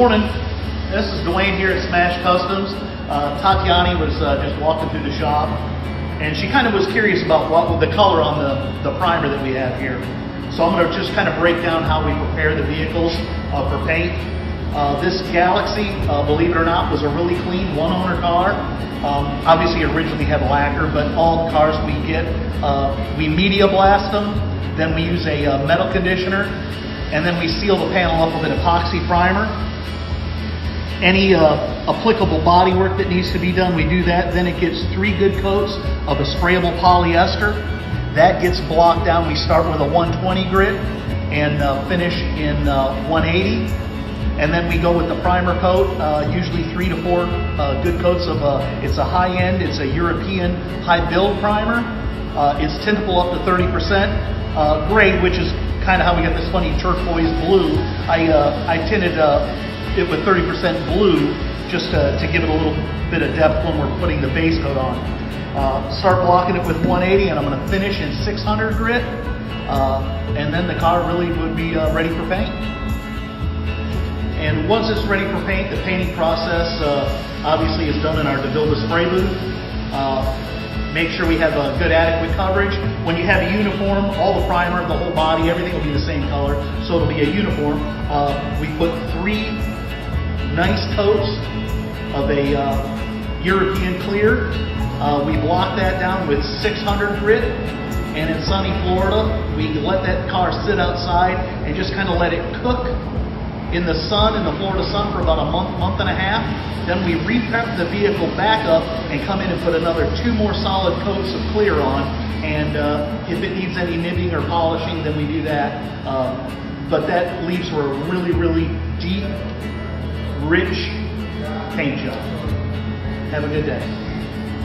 morning. This is Duane here at Smash Customs. Tatiani was just walking through the shop, and she kind of was curious about what the color on the primer that we have here. So I'm going to just kind of break down how we prepare the vehicles for paint. This Galaxy, believe it or not, was a really clean one-owner car. Obviously, it originally had lacquer, but all the cars we get, we media blast them, then we use a metal conditioner, and then we seal the panel up with an epoxy primer. Any applicable bodywork that needs to be done, we do that. Then it gets 3 good coats of a sprayable polyester. That gets blocked down. We start with a 120 grit and finish in 180. And then we go with the primer coat, usually 3 to 4 good coats of it's a high end, it's a European high build primer. It's tintable up to 30% grade, which is kind of how we got this funny turquoise blue. I tinted it with 30% blue just to give it a little bit of depth when we're putting the base coat on. Start blocking it with 180, and I'm going to finish in 600 grit, and then the car really would be ready for paint. And once it's ready for paint, the painting process obviously is done in our DeVilda spray booth. Make sure we have a good adequate coverage. When you have a uniform, all the primer, the whole body, everything will be the same color, so it'll be a uniform. We put 3 nice coats of a European clear. We block that down with 600 grit, and in sunny Florida, we let that car sit outside and just kind of let it cook in the sun, in the Florida sun, for about a month and a half. Then we re-prep the vehicle back up and come in and put another 2 more solid coats of clear on. And if it needs any nibbing or polishing, then we do that. But that leaves for a really, really deep, rich paint job. Have a good day.